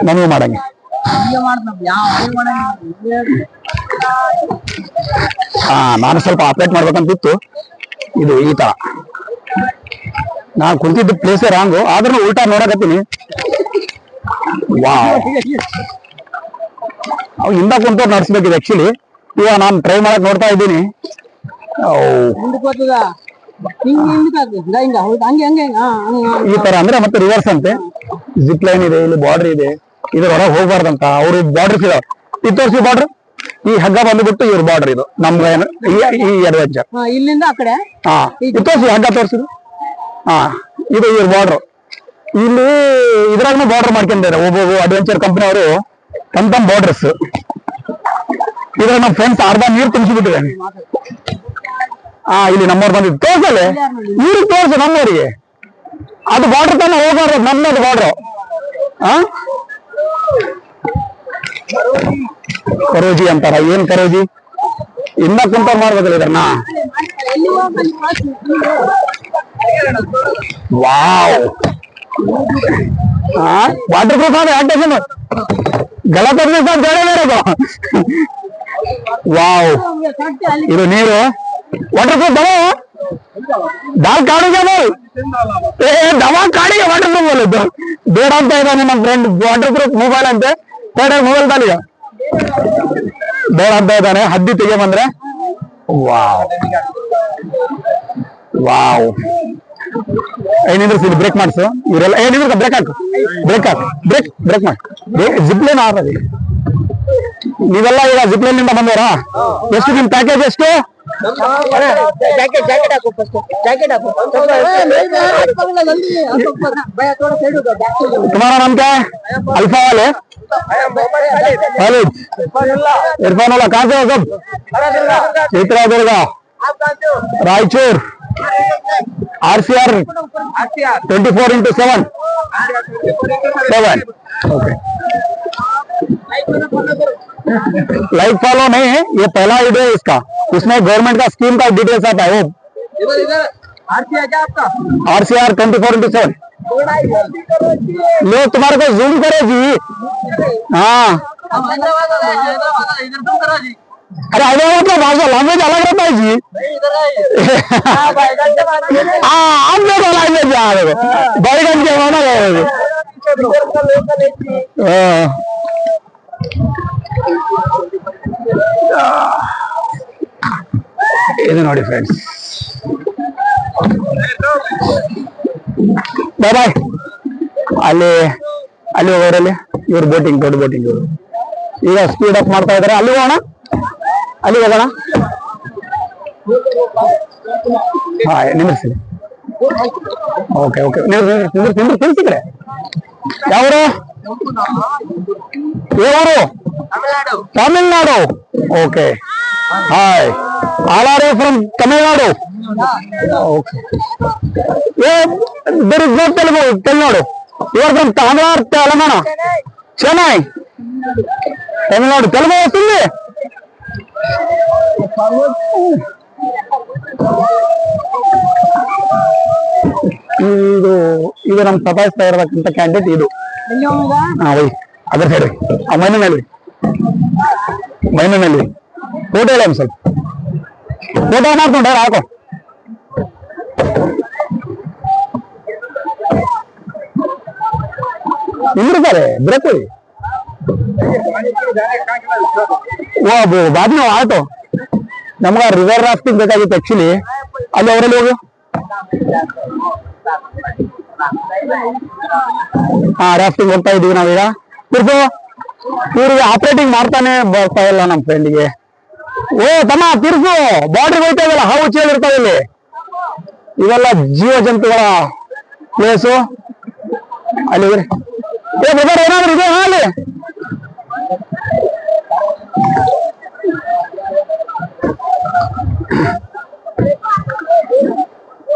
ನಮಗೂ ಮಾಡಂಗೆ. ನಾನು ಸ್ವಲ್ಪ ಆಪರೇಟ್ ಮಾಡ್ಬೇಕಂತಿತ್ತು. ಇದು ಈ ತರ ನಾನು ಕುಂತಿದ್ದ ಪ್ಲೇಸೇ ರಾಂಗು, ಆದ್ರೂ ಉಲ್ಟಾ ನೋಡಕತ್ತೀನಿ. ವಾವ್, ಅವ್ ಹಿಂದ ಕುಂತವ್ರು ನಡ್ಸ್ಬೇಕಿದೆ ಆಕ್ಚುಲಿ. ಇವಾಗ ನಾನು ಟ್ರೈ ಮಾಡಕ್ ನೋಡ್ತಾ ಇದ್ದೀನಿ. ಈ ತರ ಅಂದ್ರೆ ಮತ್ತೆ ರಿವರ್ಸ್ ಅಂತೆ. ಜಿಪ್ ಲೈನ್ ಇದೆ, ಇಲ್ಲಿ ಬಾರ್ಡರ್ ಇದೆ, ಇದ್ರ ಹೊರಗೆ ಹೋಗ್ಬಾರ್ದಂತ ಅವ್ರು ಬಾರ್ಡರ್ಸ್ ಇದಾವೆ. ಇದು ತೋರಿಸಿ ಬಾರ್ಡರ್, ಈ ಹಗ್ಗ ಬಂದ್ಬಿಟ್ಟು ಇವ್ರ ಬಾರ್ಡರ್. ಇದು ನಮ್ಗೆ ಈ ಅಡ್ವೆಂಚರ್ ಇಲ್ಲಿಂದ ಆ ಕಡೆ. ಇದು ತೋರಿಸಿ, ಹಗ್ಗ ತೋರಿಸಿದ್ರು. ಇದು ಇವ್ರ ಬಾರ್ಡರ್. ಇಲ್ಲಿ ಇದ್ರಾಗ ಬಾರ್ಡರ್ ಮಾಡ್ಕೊಂಡಿದ್ದಾರೆ ಒಬ್ಬೊಬ್ಬ ಅಡ್ವೆಂಚರ್ ಕಂಪನಿ ಅವರು ತಮ್ಮ ಬಾರ್ಡರ್ಸ್. ಇದ್ರಾಗ ನಮ್ಮ ಫ್ರೆಂಡ್ಸ್ ಅರ್ಧ ನೀರು ತುಂಬಿಸಿಬಿಟ್ಟಿದ್ದಾನೆ. ಇಲ್ಲಿ ನಮ್ಮವ್ರು ಬಂದಿದ್ದು ತೋರ್ಸಲ್ಲ, ನೀರಿಗೆ ತೋರ್ಸು ನಮ್ಮವ್ರಿಗೆ. ಅದು ಬಾರ್ಡರ್ ತಾನೆ ಹೋಗ್ಬಾರ್ದು, ನಮ್ಮದು ಬಾರ್ಡರ್. ಕರೋಜಿ ಅಂತಾರ. ಏನ್ ಕರೋಜಿ? ಇನ್ನ ಕುಂತ ಮಾಡ್ಬೇಕಲ್ಲ ಇದನ್ನ. ವಾವ್, ವಾಟರ್ ಪ್ರೂಫ್ ಆದ್ರೆ ಆಟೇಷನ್ ಗಲತ್ ವಾವ್. ಇದು ನೀರು ವಾಟರ್ ಪ್ರೂಫ್ ದಾಲ್ ಕಾಡಿಗೆ ದವಾ ಕಾಡಿಗೆ ವಾಟರ್ ಪ್ರೂಫ್ ಅಲ್ಲಿದ್ದು ಬೇಡ ಅಂತ ಇದ್ದಾನೆ ನಮ್ಮ ಫ್ರೆಂಡ್. ವಾಟರ್ ಪ್ರೂಫ್ ಮೊಬೈಲ್ ಅಂತೆ, ಮೊಬೈಲ್ ತಾಲಿಗ ಬೇಡ ಅಂತ ಇದ್ದಾನೆ. ಹದ್ದಿ ತೆಗೆ ಬಂದ್ರೆ ವಾವ್ ವಾವ್. ಏನಿದ್ರು ಬ್ರೇಕ್ ಮಾಡಿಸು ಇವರೆಲ್ಲ. ಏನಿದ್ರು ಬ್ರೇಕ್ ಹಾಕು, ಬ್ರೇಕ್ ಹಾಕು, ಬ್ರೇಕ್ ಮಾಡಿ. ಜಿಪ್ಲೈನ್ ಆರದಿ. ನೀವೆಲ್ಲ ಈಗ ಜಿಪ್ಲೈನ್ ನಿಂದ ಬಂದವರಾ? ಎಷ್ಟು ನಿಮ್ ಪ್ಯಾಕೇಜ್ ಎಷ್ಟು? तुम्हारा नाम क्या है? अल्फा वाले खालिद इरफान वाला कहाँ से हो सब? Chitradurga, Raichur, RCR 24x7 okay. Like follow नहीं है, ये पहला वीडियो है इसका. इसमें गवर्नमेंट का स्कीम का डिटेल्स आता है. वो RCR 24x7 लो, तुम्हारे को जूम करे जी. हाँ, अरे अरे मतलब भाषा लैंग्वेज अलग रहता है जी. हाँ, आप लोग लैंग्वेज आ रहे हो बैगन के माना गए. ಇದು ನೋಡಿ ಫ್ರೆಂಡ್ಸ್. ಬಾಯ್ ಬಾಯ್. ಅಲ್ಲಿ ಹೋಗೋರಲ್ಲಿ ಇವ್ರು ಬೋಟಿಂಗ್, ದೊಡ್ಡ ಬೋಟಿಂಗ್. ಇವರು ಈಗ ಸ್ಪೀಡ್ ಅಪ್ ಮಾಡ್ತಾ ಇದಾರೆ. ಅಲ್ಲಿ ಹೋಗೋಣ, ಅಲ್ಲಿ ಹೋಗೋಣ. ಹಾ, ನಿಂದ್ರಿಸಿ. ಓಕೆ ಓಕೆ, ನಿಂದ್ರಿಸಿ ಕಡೆ. ಯಾವರು? ಯಾವರು? Tamil Nadu. Okay, hi. All are you from Tamil Nadu? Okay. Yeah, there is no Telugu, Tamil Nadu. You are from Tamil Nadu, Telangana, Chennai, Tamil Nadu. Telugu వస్తుంది. ಇದು ನಮ್ಮ ಸತಾಯಿಸ್ತಾ ಇರತಕ್ಕಂಥ ಕ್ಯಾಂಡಿಡೇಟ್. ಇದು ಅದರ ಸೈಡ್ ಮೈನಲ್ಲಿ ಫೋಟೋ ಇಲ್ಲ ಸ್ವಲ್ಪ ಫೋಟೋ ಮಾಡ್ಕೊಂಡ್ರೆ ಹಾಕೋ. ನಿಂದಿರ್ತಾರೆ ಬ್ರೇಕ್ ಕೊಡಿ. ಬಾದ್ ನಾವು ಆಟೋ ನಮ್ಗ ರಿವರ್ ರಾಫ್ಟಿಂಗ್ ಬೇಕಾಗಿತ್ತು ಆಕ್ಚುಲಿ. ಅಲ್ಲಿ ಅವರಲ್ಲಿ ಹೋಗು. ರಾಫ್ಟಿಂಗ್ ಹೋಗ್ತಾ ಇದೀವಿ ನಾವೀಗ. ಇವ್ರಿಗೆ ಆಪರೇಟಿಂಗ್ ಮಾಡ್ತಾನೆ ಬರ್ತಾ ಇಲ್ಲ ನಮ್ಮ ಫ್ರೆಂಡಿಗೆ. ಓ ತಮ್ಮ ತಿರ್ಸು, ಬಾರ್ಡರ್ ಹೋಯ್ತಾ ಇದಲ್ಲ, ಹಾವು ಚೇಳಿರ್ತಾವ ಇಲ್ಲಿ. ಇವೆಲ್ಲ ಜೀವ ಜಂತುಗಳ ಪ್ಲೇಸು. ಅಲ್ಲಿ ಏನಾದ್ರು ಇದೆ ಅಲ್ಲಿ